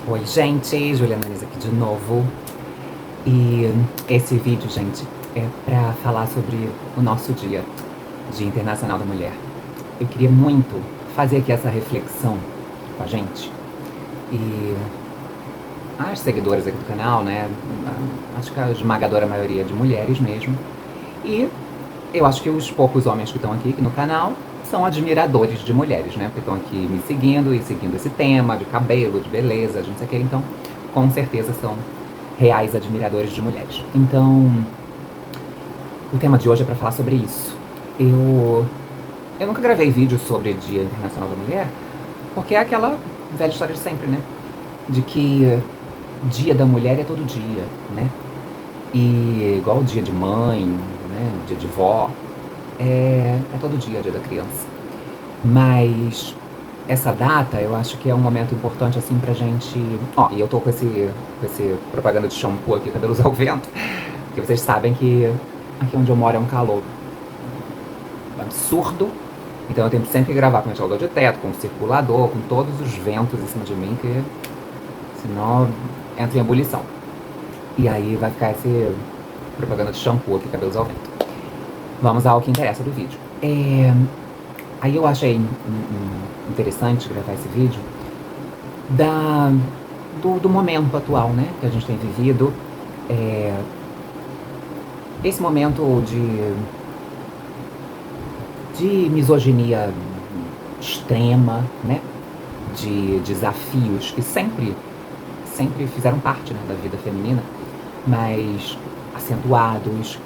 Oi, gente, Juliana Nunes aqui de novo. E esse vídeo, gente, é pra falar sobre o nosso Dia Internacional da Mulher. Eu queria muito fazer aqui essa reflexão com a gente. E as seguidoras aqui do canal, né, acho que a esmagadora maioria de mulheres mesmo. E eu acho que os poucos homens que estão aqui no canal são admiradores de mulheres, né? Porque estão aqui me seguindo e seguindo esse tema de cabelo, de beleza, de não sei o que. Então, com certeza são reais admiradores de mulheres. Então, o tema de hoje é para falar sobre isso. Eu nunca gravei vídeo sobre Dia Internacional da Mulher, porque é aquela velha história de sempre, né? De que Dia da Mulher é todo dia, né? E igual o dia de mãe, né? Dia de vó, é todo dia da criança. Mas essa data eu acho que é um momento importante assim pra gente. Ó, e eu tô com esse propaganda de shampoo aqui, cabelos ao vento, porque vocês sabem que aqui onde eu moro é um calor absurdo. Então eu tenho que sempre gravar com ventilador de teto, com circulador, com todos os ventos em cima de mim, que senão entra em ebulição. E aí vai ficar esse propaganda de shampoo aqui, cabelos ao vento. Vamos ao que interessa do vídeo. Aí eu achei interessante gravar esse vídeo do momento atual, né, que a gente tem vivido. Esse momento de misoginia extrema, né, de desafios que sempre fizeram parte, né, da vida feminina, mas acentuados,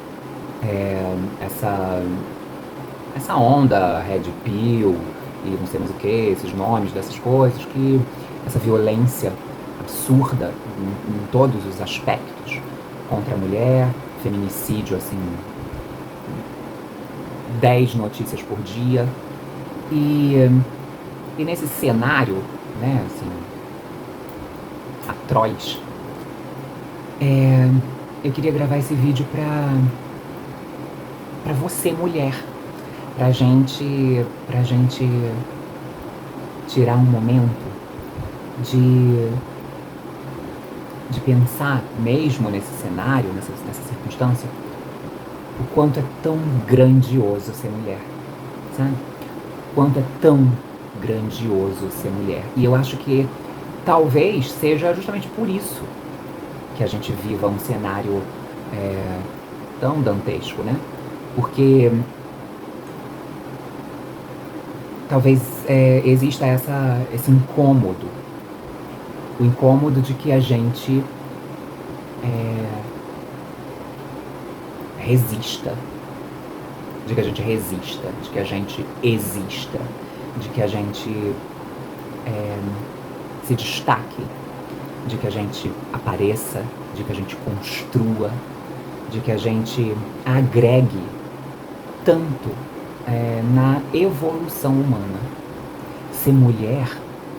essa onda Red Pill e não sei mais o que, esses nomes dessas coisas, que essa violência absurda em todos os aspectos contra a mulher, feminicídio, assim, 10 notícias por dia. E nesse cenário, né, assim, atroz, eu queria gravar esse vídeo pra você, mulher, pra gente tirar um momento de pensar, mesmo nesse cenário, nessa circunstância, o quanto é tão grandioso ser mulher, sabe? O quanto é tão grandioso ser mulher. E eu acho que talvez seja justamente por isso que a gente viva um cenário tão dantesco, né? Porque talvez exista esse incômodo, o incômodo de que a gente resista, de que a gente resista, de que a gente exista, de que a gente se destaque, de que a gente apareça, de que a gente construa, de que a gente agregue tanto na evolução humana. Ser mulher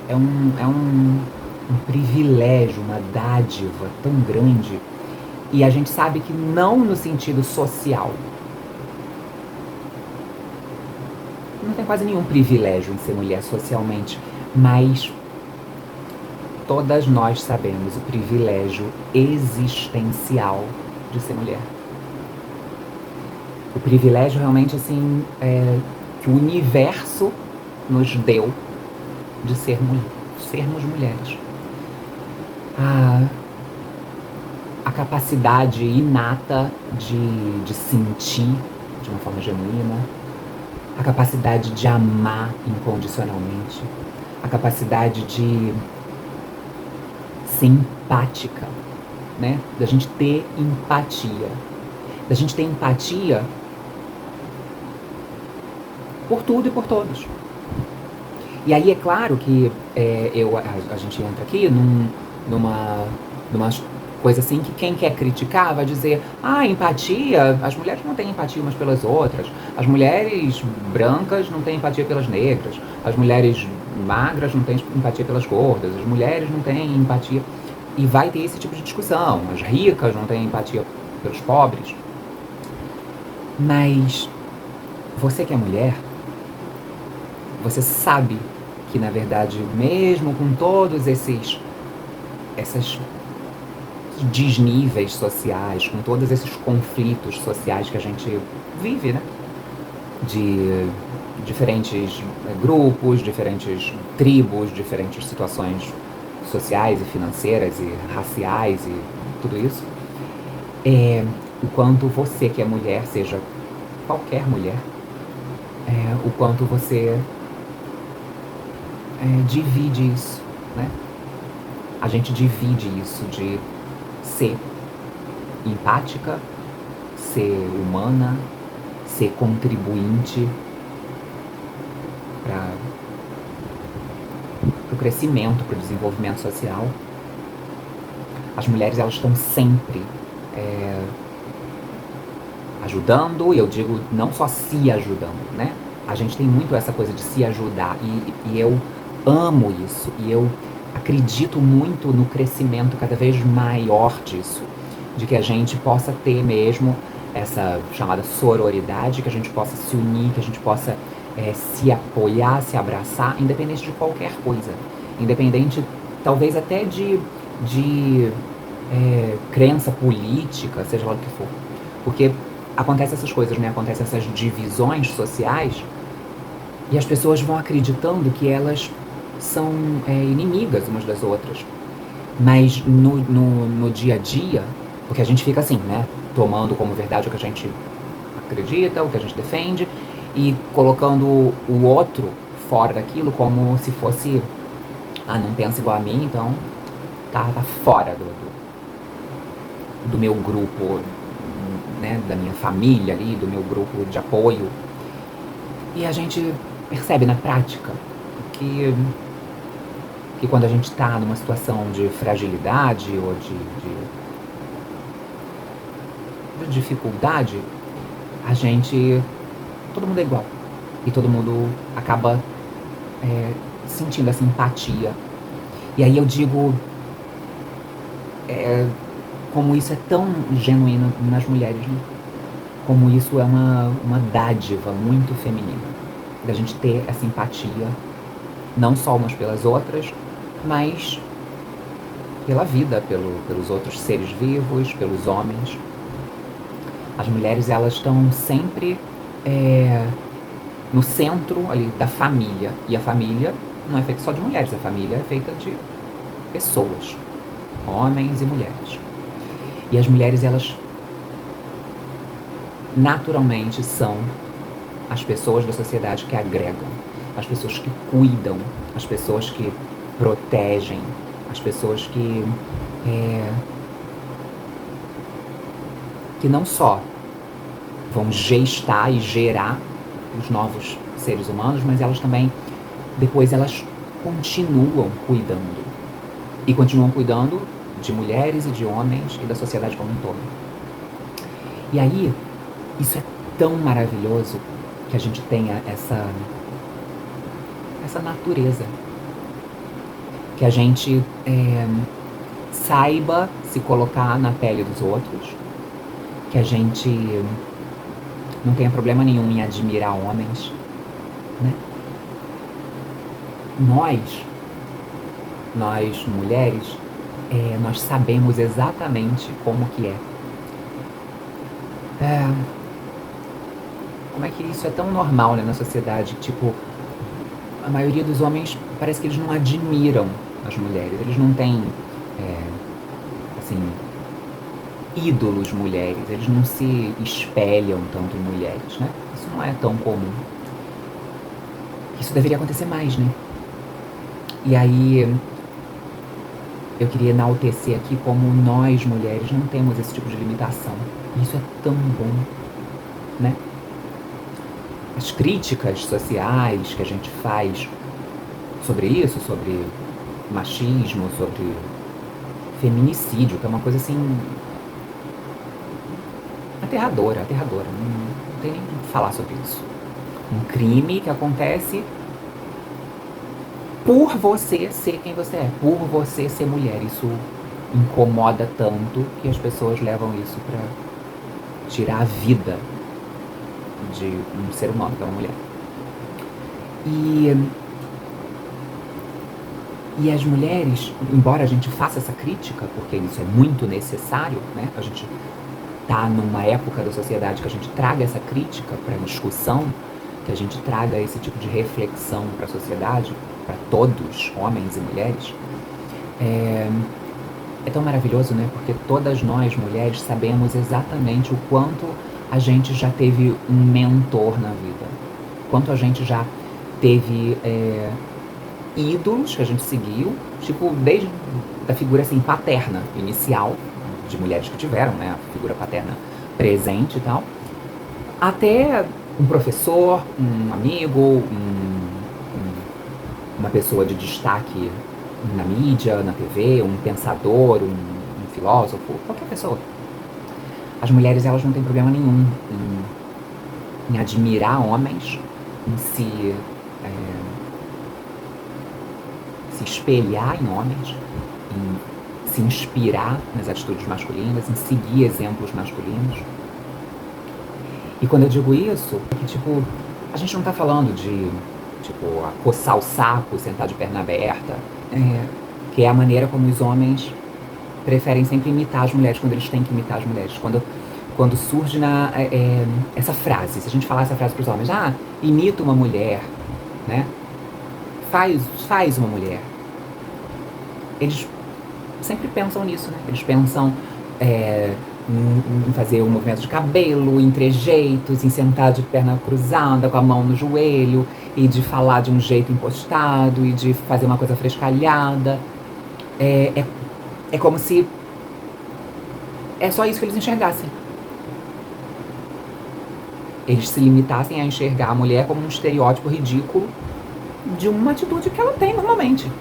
é um privilégio, uma dádiva tão grande. E a gente sabe que não no sentido social. Não tem quase nenhum privilégio em ser mulher socialmente, mas todas nós sabemos o privilégio existencial de ser mulher. O privilégio realmente, assim, que o universo nos deu de sermos mulheres. A capacidade inata de sentir de uma forma genuína, a capacidade de amar incondicionalmente, a capacidade de ser empática, né? Da gente ter empatia. Da gente ter empatia por tudo e por todos. E aí é claro que a gente entra aqui numa coisa assim que quem quer criticar vai dizer: empatia, as mulheres não têm empatia umas pelas outras, as mulheres brancas não têm empatia pelas negras, as mulheres magras não têm empatia pelas gordas, as mulheres não têm empatia. E vai ter esse tipo de discussão, as ricas não têm empatia pelos pobres. Mas você que é mulher, você sabe que, na verdade, mesmo com todos esses esses desníveis sociais, com todos esses conflitos sociais que a gente vive, né? De diferentes grupos, diferentes tribos, diferentes situações sociais e financeiras e raciais e tudo isso. O quanto você que é mulher, seja qualquer mulher, o quanto você divide isso, né? A gente divide isso de ser empática, ser humana, ser contribuinte para o crescimento, para o desenvolvimento social. As mulheres, elas estão sempre ajudando, e eu digo não só se ajudando, né? A gente tem muito essa coisa de se ajudar, e eu amo isso, e eu acredito muito no crescimento cada vez maior disso, de que a gente possa ter mesmo essa chamada sororidade, que a gente possa se unir, que a gente possa se apoiar, se abraçar, independente de qualquer coisa, independente talvez até de crença política, seja lá o que for, porque acontecem essas coisas, né? Acontecem essas divisões sociais e as pessoas vão acreditando que elas são inimigas umas das outras. Mas no dia a dia, porque a gente fica assim, né? Tomando como verdade o que a gente acredita, o que a gente defende, e colocando o outro fora daquilo como se fosse, não pensa igual a mim, então tá fora do meu grupo, né, da minha família ali, do meu grupo de apoio. E a gente percebe na prática que quando a gente está numa situação de fragilidade ou de dificuldade, todo mundo é igual. E todo mundo acaba sentindo essa empatia. E aí eu digo como isso é tão genuíno nas mulheres, né? Como isso é uma dádiva muito feminina, da gente ter essa empatia, não só umas pelas outras, mas pela vida, pelos outros seres vivos, pelos homens. As mulheres, elas estão sempre no centro ali da família, e a família não é feita só de mulheres, a família é feita de pessoas, homens e mulheres. E as mulheres, elas naturalmente são as pessoas da sociedade que agregam, as pessoas que cuidam, as pessoas que protegem, as pessoas que não só vão gestar e gerar os novos seres humanos, mas elas também, depois elas continuam cuidando. E continuam cuidando de mulheres e de homens e da sociedade como um todo. E aí, isso é tão maravilhoso que a gente tenha essa natureza. Que a gente saiba se colocar na pele dos outros. Que a gente não tenha problema nenhum em admirar homens, né? Nós mulheres, nós sabemos exatamente como que é. Como é que isso é tão normal, né, na sociedade? Tipo, a maioria dos homens parece que eles não admiram as mulheres, eles não têm, assim, ídolos mulheres, eles não se espelham tanto em mulheres, né? Isso não é tão comum. Isso deveria acontecer mais, né? E aí, eu queria enaltecer aqui como nós, mulheres, não temos esse tipo de limitação. Isso é tão bom, né? As críticas sociais que a gente faz sobre isso, sobre machismo, sobre feminicídio, que é uma coisa assim aterradora. Não tem nem o que falar sobre isso. Um crime que acontece por você ser quem você é, por você ser mulher. Isso incomoda tanto que as pessoas levam isso pra tirar a vida de um ser humano, que é uma mulher. E E as mulheres, embora a gente faça essa crítica, porque isso é muito necessário, né? A gente tá numa época da sociedade que a gente traga essa crítica para discussão, que a gente traga esse tipo de reflexão para a sociedade, para todos, homens e mulheres. É tão maravilhoso, né? Porque todas nós, mulheres, sabemos exatamente o quanto a gente já teve um mentor na vida. Quanto a gente já teve ídolos que a gente seguiu, tipo, desde a figura assim, paterna, inicial, de mulheres que tiveram, né? A figura paterna presente e tal, até um professor, um amigo, uma pessoa de destaque na mídia, na TV, um pensador, um filósofo, qualquer pessoa. As mulheres, elas não têm problema nenhum em admirar homens, em se espelhar em homens, em se inspirar nas atitudes masculinas, em seguir exemplos masculinos. E quando eu digo isso, é que, tipo, a gente não tá falando de, tipo, coçar o saco, sentar de perna aberta, que é a maneira como os homens preferem sempre imitar as mulheres quando eles têm que imitar as mulheres. Quando surge essa frase, se a gente falar essa frase para os homens, imita uma mulher, né? Faz uma mulher. Eles sempre pensam nisso, né? Eles pensam em fazer um movimento de cabelo, em trejeitos, em sentar de perna cruzada, com a mão no joelho, e de falar de um jeito impostado, e de fazer uma coisa frescalhada. É como se é só isso que eles enxergassem. Eles se limitassem a enxergar a mulher como um estereótipo ridículo de uma atitude que ela tem normalmente.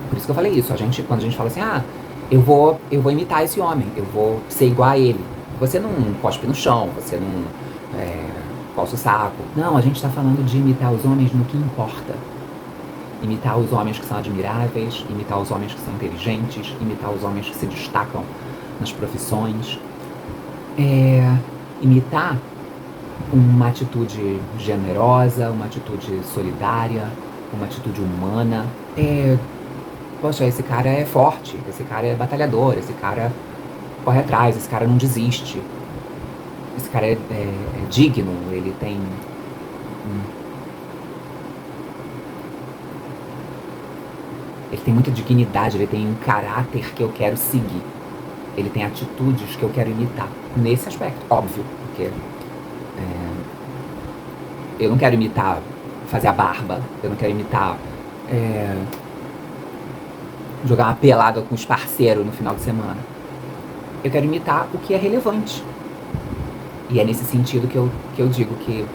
Por isso que eu falei isso. Quando a gente fala assim, eu vou imitar esse homem, eu vou ser igual a ele. Você não cospe no chão, você não coça o saco. Não, a gente está falando de imitar os homens no que importa. Imitar os homens que são admiráveis, imitar os homens que são inteligentes, imitar os homens que se destacam nas profissões. Imitar uma atitude generosa, uma atitude solidária, uma atitude humana. Poxa, esse cara é forte, esse cara é batalhador, esse cara corre atrás, esse cara não desiste, esse cara é digno, ele tem muita dignidade, ele tem um caráter que eu quero seguir, ele tem atitudes que eu quero imitar, nesse aspecto, óbvio, porque eu não quero imitar fazer a barba, eu não quero imitar jogar uma pelada com os parceiros no final de semana. Eu quero imitar o que é relevante. E é nesse sentido que eu digo que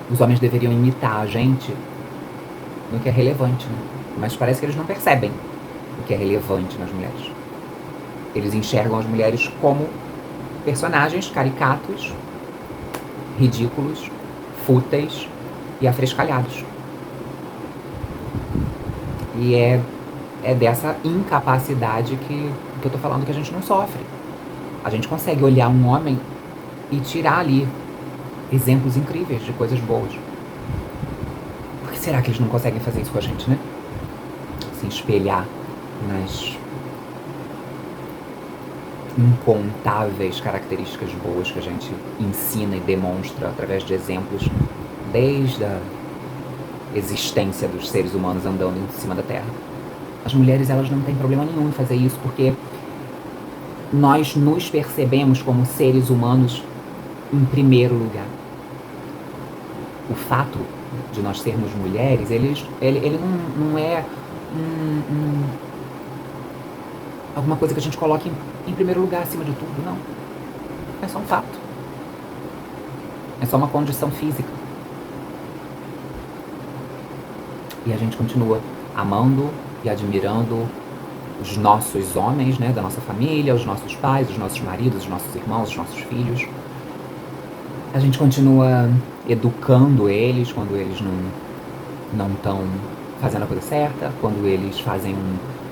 os homens deveriam imitar a gente no que é relevante, né? Mas parece que eles não percebem o que é relevante nas mulheres. Eles enxergam as mulheres como personagens caricatos, ridículos, fúteis e afrescalhados. E é dessa incapacidade que eu tô falando que a gente não sofre. A gente consegue olhar um homem e tirar ali exemplos incríveis de coisas boas. Por que será que eles não conseguem fazer isso com a gente, né? Se espelhar nas incontáveis características boas que a gente ensina e demonstra através de exemplos desde a existência dos seres humanos andando em cima da Terra. As mulheres, elas não têm problema nenhum em fazer isso, porque nós nos percebemos como seres humanos em primeiro lugar. O fato de nós sermos mulheres, ele não é alguma coisa que a gente coloque em primeiro lugar acima de tudo, não. É só um fato. É só uma condição física. E a gente continua amando e admirando os nossos homens, né, da nossa família, os nossos pais, os nossos maridos, os nossos irmãos, os nossos filhos. A gente continua educando eles quando eles não estão fazendo a coisa certa, quando eles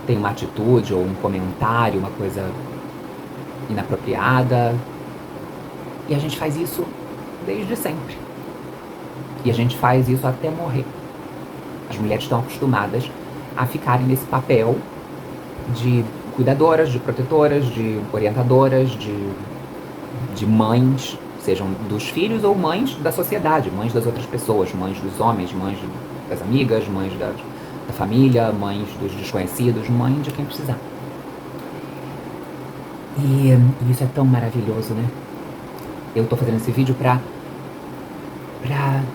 têm uma atitude ou um comentário, uma coisa inapropriada. E a gente faz isso desde sempre. E a gente faz isso até morrer. As mulheres estão acostumadas a ficarem nesse papel de cuidadoras, de protetoras, de orientadoras, de mães, sejam dos filhos ou mães da sociedade, mães das outras pessoas, mães dos homens, mães das amigas, mães da família, mães dos desconhecidos, mãe de quem precisar. E isso é tão maravilhoso, né? Eu tô fazendo esse vídeo pra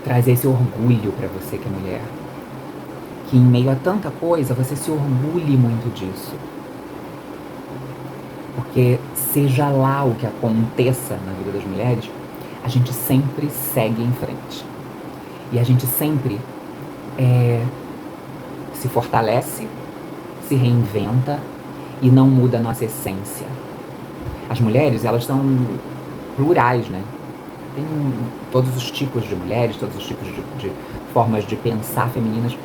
trazer esse orgulho pra você que é mulher. Que em meio a tanta coisa, você se orgulhe muito disso. Porque seja lá o que aconteça na vida das mulheres, a gente sempre segue em frente. E a gente sempre se fortalece, se reinventa e não muda a nossa essência. As mulheres, elas são plurais, né? Tem todos os tipos de mulheres, todos os tipos de formas de pensar femininas,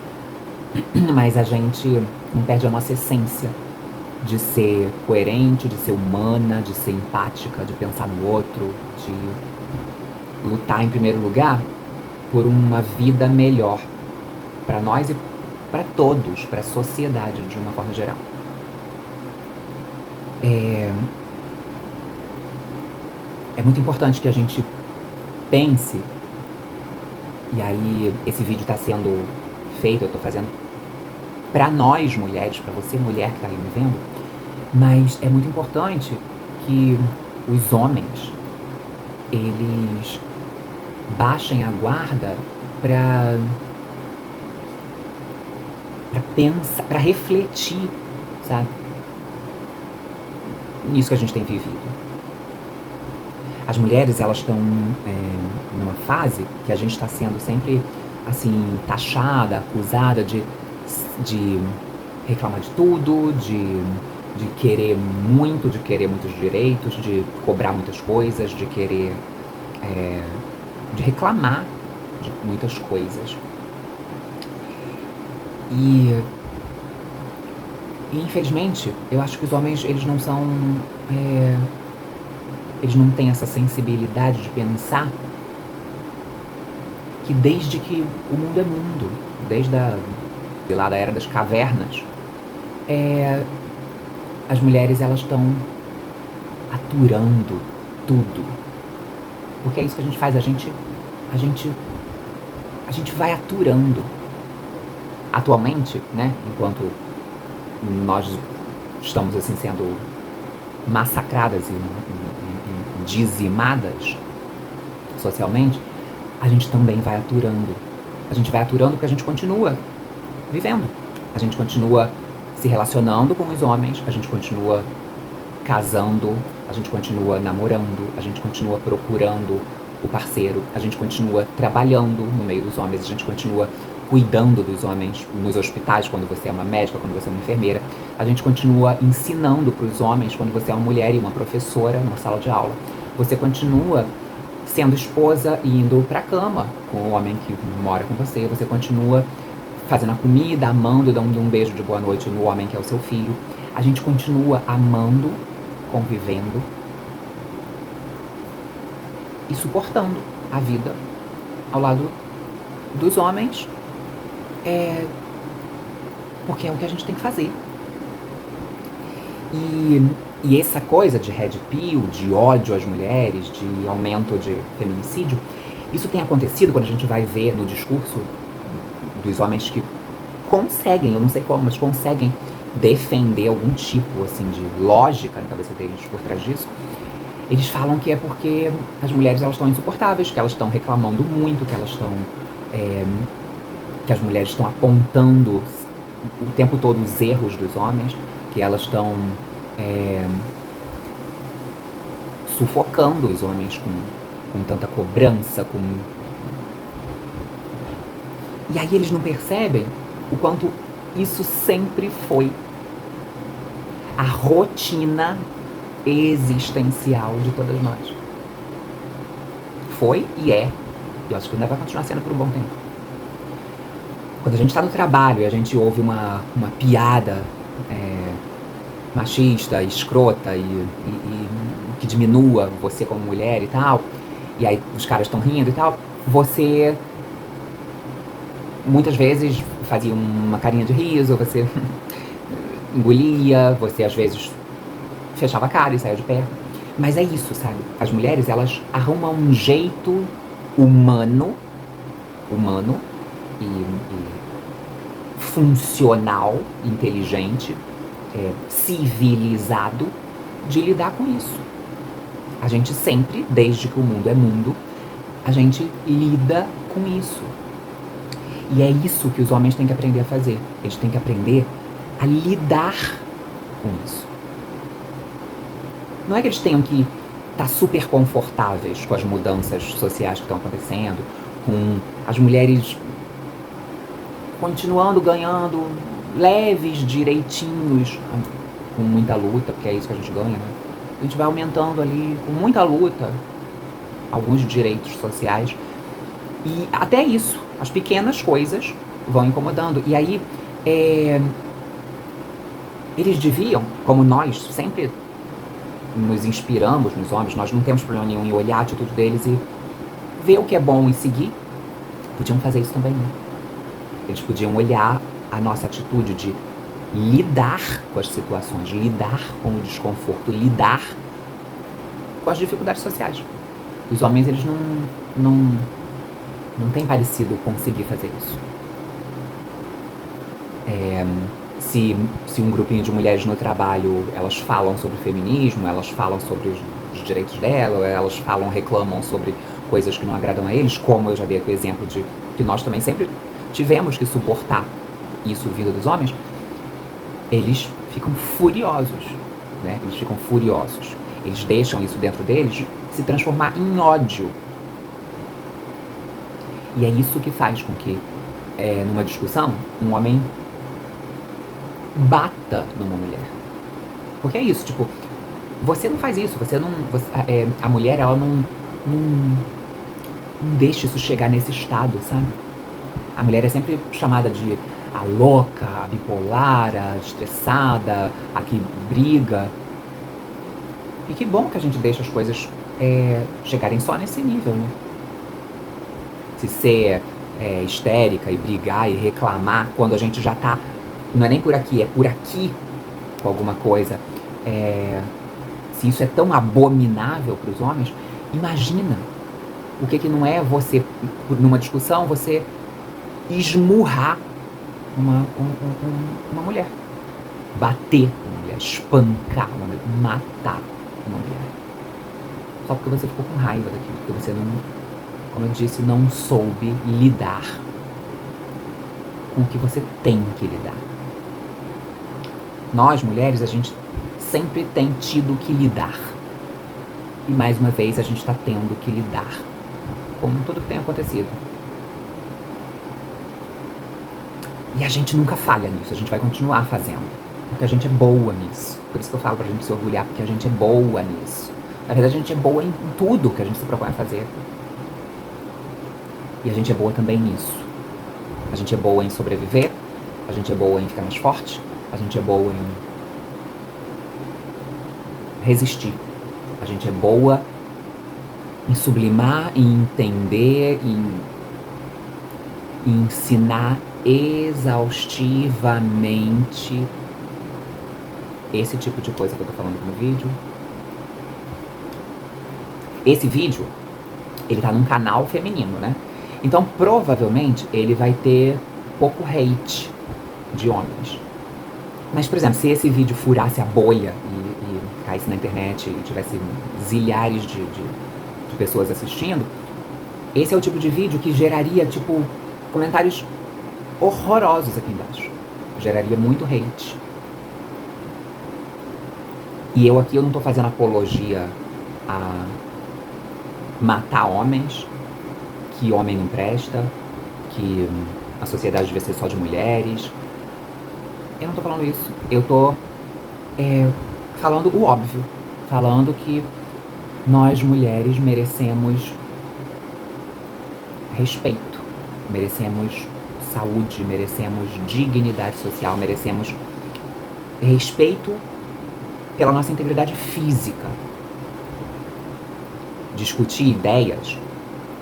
mas a gente não perde a nossa essência de ser coerente, de ser humana, de ser empática, de pensar no outro, de lutar em primeiro lugar por uma vida melhor para nós e para todos, para a sociedade de uma forma geral. É muito importante que a gente pense, e aí esse vídeo está sendo feito, eu estou fazendo para nós mulheres, para você mulher que está aí me vendo, mas é muito importante que os homens, eles baixem a guarda para pensar, para refletir, sabe? Nisso que a gente tem vivido. As mulheres, elas estão numa fase que a gente está sendo sempre, assim, taxada, acusada de reclamar de tudo, de querer muitos direitos, de cobrar muitas coisas, de querer, de reclamar de muitas coisas. E infelizmente, eu acho que os homens, eles não são... eles não têm essa sensibilidade de pensar que desde que o mundo é mundo, desde lá da era das cavernas, as mulheres, elas estão aturando tudo. Porque é isso que a gente faz, a gente vai aturando. Atualmente, né, enquanto nós estamos assim sendo massacradas e dizimadas socialmente, a gente também vai aturando. A gente vai aturando porque a gente continua vivendo. A gente continua se relacionando com os homens, a gente continua casando, a gente continua namorando, a gente continua procurando o parceiro, a gente continua trabalhando no meio dos homens, a gente continua cuidando dos homens nos hospitais, quando você é uma médica, quando você é uma enfermeira. A gente continua ensinando para os homens quando você é uma mulher e uma professora numa sala de aula. Você continua sendo esposa e indo para a cama com o homem que mora com você. Você continua fazendo a comida, amando, dando um beijo de boa noite no homem que é o seu filho. A gente continua amando, convivendo e suportando a vida ao lado dos homens, porque é o que a gente tem que fazer. E essa coisa de red pill, de ódio às mulheres, de aumento de feminicídio, isso tem acontecido quando a gente vai ver no discurso dos homens que conseguem, eu não sei como, mas conseguem defender algum tipo assim de lógica na cabeça deles por trás disso. Eles falam que é porque as mulheres, elas estão insuportáveis, que elas estão reclamando muito, que elas estão que as mulheres estão apontando o tempo todo os erros dos homens, que elas estão sufocando os homens com tanta cobrança, E aí eles não percebem o quanto isso sempre foi a rotina existencial de todas nós. Foi e é. Eu acho que ainda vai continuar sendo por um bom tempo. Quando a gente está no trabalho e a gente ouve uma piada machista, escrota e que diminua você como mulher e tal, e aí os caras estão rindo e tal, você muitas vezes fazia uma carinha de riso, você engolia, você às vezes fechava a cara e saia de perto. Mas é isso, sabe? As mulheres, elas arrumam um jeito humano e funcional, inteligente, civilizado, de lidar com isso. A gente sempre, desde que o mundo é mundo, a gente lida com isso. E é isso que os homens têm que aprender a fazer. Eles têm que aprender a lidar com isso. Não é que eles tenham que estar super confortáveis com as mudanças sociais que estão acontecendo, com as mulheres continuando ganhando leves direitinhos, com muita luta, porque é isso que a gente ganha, né? A gente vai aumentando ali, com muita luta, alguns direitos sociais. E até isso, as pequenas coisas vão incomodando. E aí, eles deviam, como nós sempre nos inspiramos nos homens, nós não temos problema nenhum em olhar a atitude deles e ver o que é bom e seguir, podiam fazer isso também, né? Eles podiam olhar a nossa atitude de lidar com as situações, lidar com o desconforto, lidar com as dificuldades sociais. Os homens, eles não têm parecido conseguir fazer isso. Se um grupinho de mulheres no trabalho, elas falam sobre feminismo, elas falam sobre os direitos dela, elas reclamam sobre coisas que não agradam a eles, como eu já dei aqui o exemplo de que nós também sempre tivemos que suportar isso vindo dos homens, eles ficam furiosos, né? Eles ficam furiosos. Eles deixam isso dentro deles se transformar em ódio. E é isso que faz com que, numa discussão, um homem bata numa mulher. Porque é isso, tipo, você não faz isso, a mulher, ela não deixa isso chegar nesse estado, sabe? A mulher é sempre chamada de a louca, a bipolar, a estressada, a que briga. E que bom que a gente deixa as coisas chegarem só nesse nível, né? Se ser histérica e brigar e reclamar quando a gente já tá, não é nem por aqui, é por aqui com alguma coisa. Se isso é tão abominável para os homens, imagina o que não é você, numa discussão, você esmurrar uma mulher, bater uma mulher, espancar uma mulher, matar uma mulher, só porque você ficou com raiva daquilo, porque você não, como eu disse, não soube lidar com o que você tem que lidar. Nós, mulheres, a gente sempre tem tido que lidar. E mais uma vez a gente está tendo que lidar com tudo que tem acontecido. E a gente nunca falha nisso, a gente vai continuar fazendo. Porque a gente é boa nisso. Por isso que eu falo pra gente se orgulhar, porque a gente é boa nisso. Na verdade, a gente é boa em tudo que a gente se propõe a fazer. E a gente é boa também nisso. A gente é boa em sobreviver, a gente é boa em ficar mais forte, a gente é boa em resistir. A gente é boa em sublimar, em entender, em ensinar exaustivamente esse tipo de coisa que eu tô falando no vídeo. Esse vídeo, ele tá num canal feminino, né? Então, provavelmente, ele vai ter pouco hate de homens. Mas, por exemplo, se esse vídeo furasse a bolha e caísse na internet e tivesse zilhares de pessoas assistindo, esse é o tipo de vídeo que geraria, tipo, comentários horrorosos aqui embaixo. Geraria muito hate. E eu aqui, eu não tô fazendo apologia a matar homens, que homem não presta, que a sociedade devia ser só de mulheres. Eu não tô falando isso. Eu tô falando o óbvio. Falando que nós, mulheres, merecemos respeito, merecemos saúde, merecemos dignidade social, merecemos respeito pela nossa integridade física. Discutir ideias,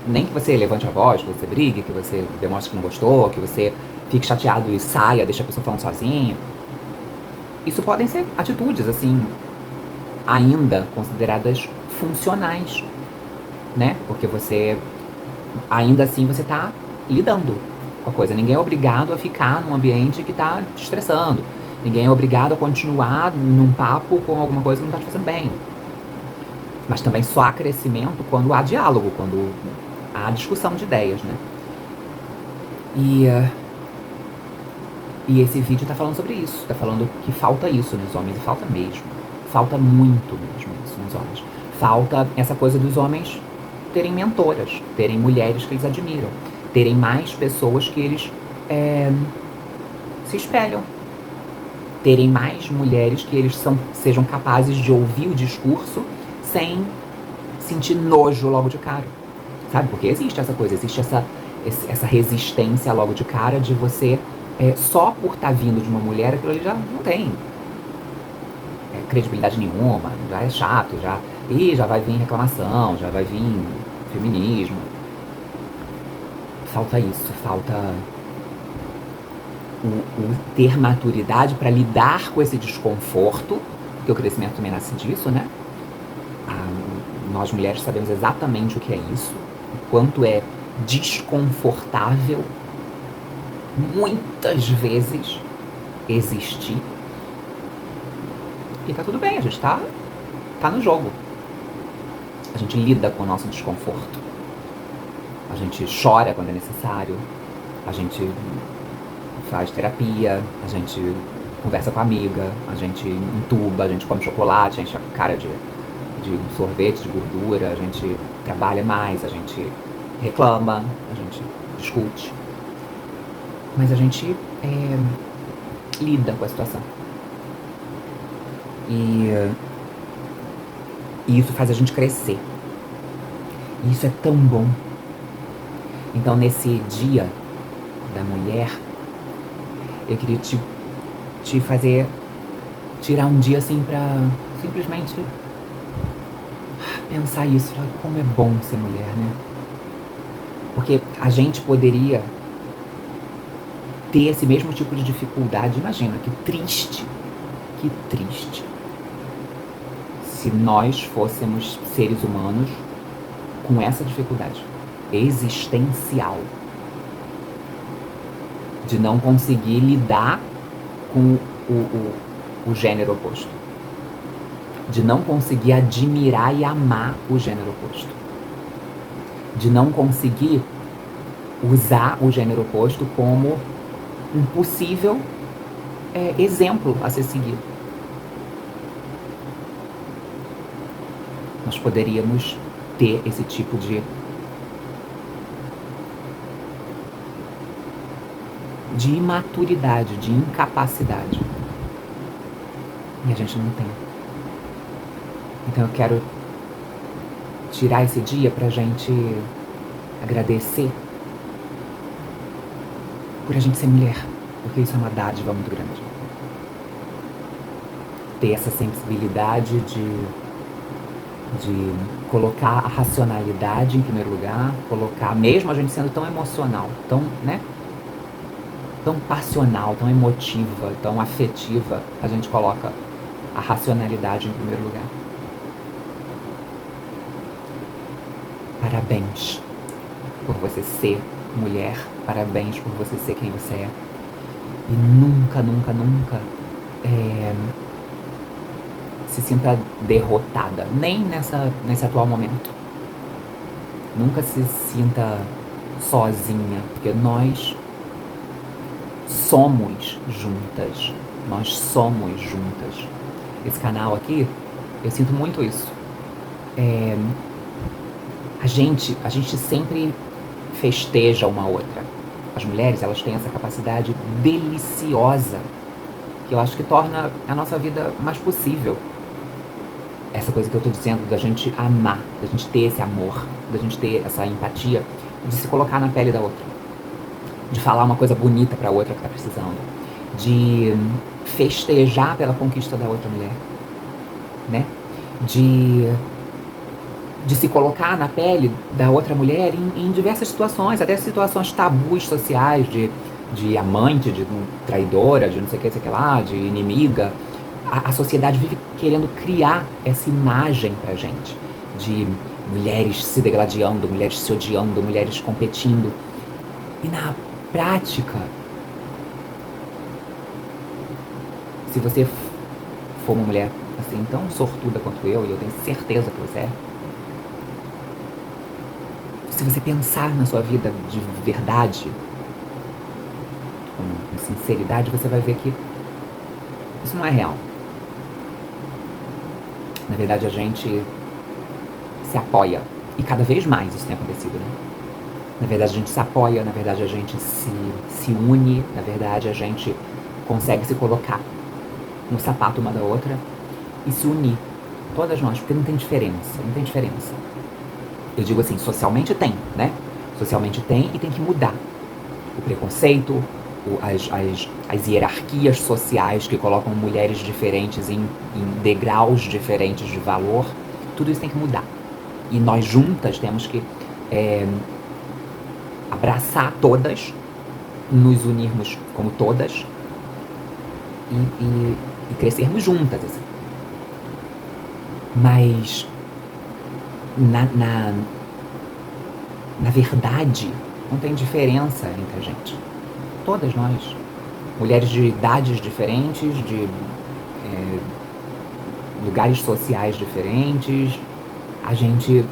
nem que você levante a voz, que você brigue, que você demonstre que não gostou, que você fique chateado e saia, deixa a pessoa falando sozinha. Isso podem ser atitudes, assim, ainda consideradas funcionais, né? Porque você, ainda assim, você tá lidando com a coisa. Ninguém é obrigado a ficar num ambiente que tá te estressando. Ninguém é obrigado a continuar num papo com alguma coisa que não tá te fazendo bem. Mas também só há crescimento quando há diálogo, quando há discussão de ideias, né? E, e esse vídeo tá falando sobre isso. Tá falando que falta isso nos homens, e falta mesmo. Falta muito mesmo isso nos homens. Falta essa coisa dos homens terem mentoras, terem mulheres que eles admiram, terem mais pessoas que eles se espelham, terem mais mulheres que eles sejam capazes de ouvir o discurso sem sentir nojo logo de cara, sabe? Porque existe essa coisa, existe essa resistência logo de cara de você, só por estar vindo de uma mulher, aquilo ali já não tem credibilidade nenhuma, já é chato, já vai vir reclamação, já vai vir feminismo. Falta isso, falta o ter maturidade para lidar com esse desconforto, porque o crescimento também nasce disso, né? Nós mulheres sabemos exatamente o que é isso, o quanto é desconfortável muitas vezes existir. E tá tudo bem, a gente tá no jogo. A gente lida com o nosso desconforto. A gente chora quando é necessário. A gente faz terapia. A gente conversa com a amiga. A gente entuba, a gente come chocolate, enche a cara de sorvete, de gordura. A gente trabalha mais, a gente reclama, a gente discute. Mas a gente lida com a situação. E isso faz a gente crescer. E isso é tão bom. Então, nesse dia da mulher, eu queria te fazer tirar um dia assim pra simplesmente pensar isso, falar como é bom ser mulher, né? Porque a gente poderia ter esse mesmo tipo de dificuldade. Imagina, que triste se nós fôssemos seres humanos com essa dificuldade existencial de não conseguir lidar com o gênero oposto, de não conseguir admirar e amar o gênero oposto, de não conseguir usar o gênero oposto como um possível exemplo a ser seguido. Nós poderíamos ter esse tipo de imaturidade, de incapacidade. E a gente não tem. Então eu quero tirar esse dia pra gente agradecer por a gente ser mulher, porque isso é uma dádiva muito grande. Ter essa sensibilidade de colocar a racionalidade em primeiro lugar, colocar, mesmo a gente sendo tão emocional, tão, né, tão passional, tão emotiva, tão afetiva, a gente coloca a racionalidade em primeiro lugar. Parabéns por você ser mulher, parabéns por você ser quem você é. E nunca, nunca, nunca se sinta derrotada, nem nesse atual momento. Nunca se sinta sozinha, porque nós somos juntas. Nós somos juntas. Esse canal aqui, eu sinto muito isso. A gente sempre festeja uma outra. As mulheres, elas têm essa capacidade deliciosa, que eu acho que torna a nossa vida mais possível. Essa coisa que eu tô dizendo, da gente amar, da gente ter esse amor, da gente ter essa empatia, de se colocar na pele da outra, de falar uma coisa bonita pra outra que tá precisando, de festejar pela conquista da outra mulher, né? De se colocar na pele da outra mulher em diversas situações, até situações tabus sociais, de de amante, de traidora, de não sei o que lá, de inimiga. A sociedade vive querendo criar essa imagem pra gente, de mulheres se degladiando, mulheres se odiando, mulheres competindo. E na prática, se você for uma mulher assim tão sortuda quanto eu, e eu tenho certeza que você é, se você pensar na sua vida de verdade, com sinceridade, você vai ver que isso não é real. Na verdade, a gente se apoia, e cada vez mais isso tem acontecido, né? Na verdade, a gente se apoia, na verdade, a gente se une, na verdade, a gente consegue se colocar no sapato uma da outra e se unir, todas nós, porque não tem diferença, não tem diferença. Eu digo assim, socialmente tem, né? Socialmente tem e tem que mudar. O preconceito, as hierarquias sociais que colocam mulheres diferentes em degraus diferentes de valor, tudo isso tem que mudar. E nós juntas temos que abraçar todas, nos unirmos como todas e crescermos juntas, assim. Mas na verdade não tem diferença entre a gente. Todas nós, mulheres de idades diferentes, de lugares sociais diferentes, a gente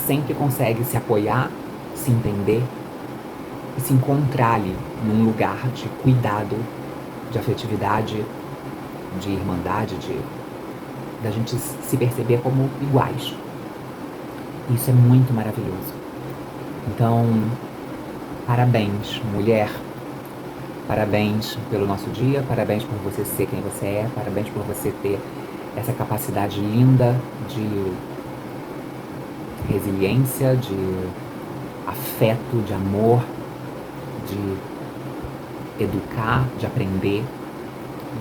sempre consegue se apoiar, se entender e se encontrar ali num lugar de cuidado, de afetividade, de irmandade, da gente se perceber como iguais. Isso é muito maravilhoso. Então, parabéns, mulher. Parabéns pelo nosso dia, parabéns por você ser quem você é, parabéns por você ter essa capacidade linda de resiliência, de afeto, de amor, de educar, de aprender,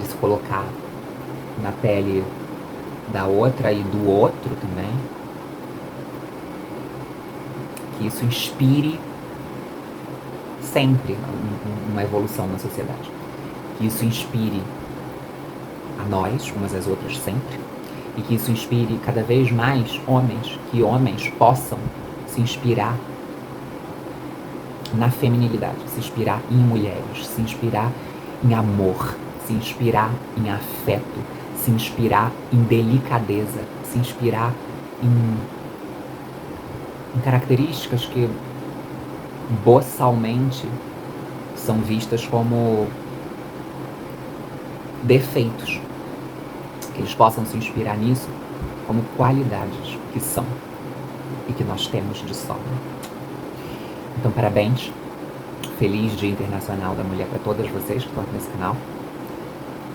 de se colocar na pele da outra e do outro também. Que isso inspire sempre uma evolução na sociedade. Que isso inspire a nós, umas às outras sempre. E que isso inspire cada vez mais homens, que homens possam se inspirar na feminilidade, se inspirar em mulheres, se inspirar em amor, se inspirar em afeto, se inspirar em delicadeza, se inspirar em características que boçalmente são vistas como defeitos, que eles possam se inspirar nisso como qualidades que são e que nós temos de sobra. Então, parabéns, feliz Dia Internacional da Mulher para todas vocês que estão aqui nesse canal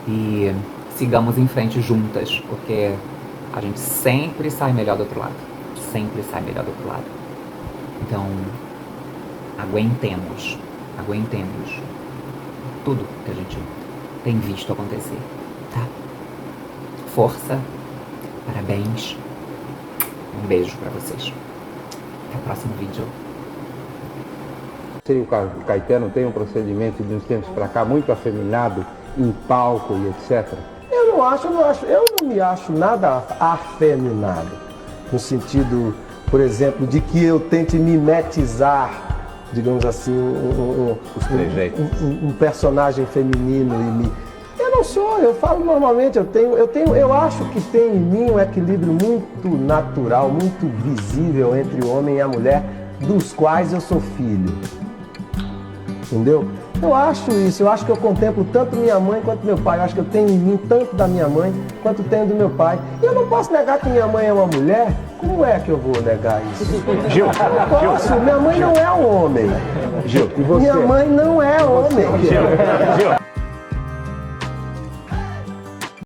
e sigamos em frente juntas, porque a gente sempre sai melhor do outro lado, sempre sai melhor do outro lado. Então, aguentemos tudo que a gente tem visto acontecer, tá? Força, parabéns, um beijo pra vocês. Até o próximo vídeo. O Caetano tem um procedimento de uns tempos pra cá muito afeminado em palco e etc. Eu não me acho nada afeminado, no sentido, por exemplo, de que eu tente mimetizar, digamos assim, um personagem feminino eu não sou, eu falo normalmente, eu acho que tem em mim um equilíbrio muito natural, muito visível entre o homem e a mulher, dos quais eu sou filho. Entendeu? Eu acho isso, eu acho que eu contemplo tanto minha mãe quanto meu pai. Eu acho que eu tenho em mim tanto da minha mãe quanto tenho do meu pai. E eu não posso negar que minha mãe é uma mulher. Como é que eu vou negar isso? Gil, minha mãe não é um homem. Gil, e você? Minha mãe não é homem. Gil.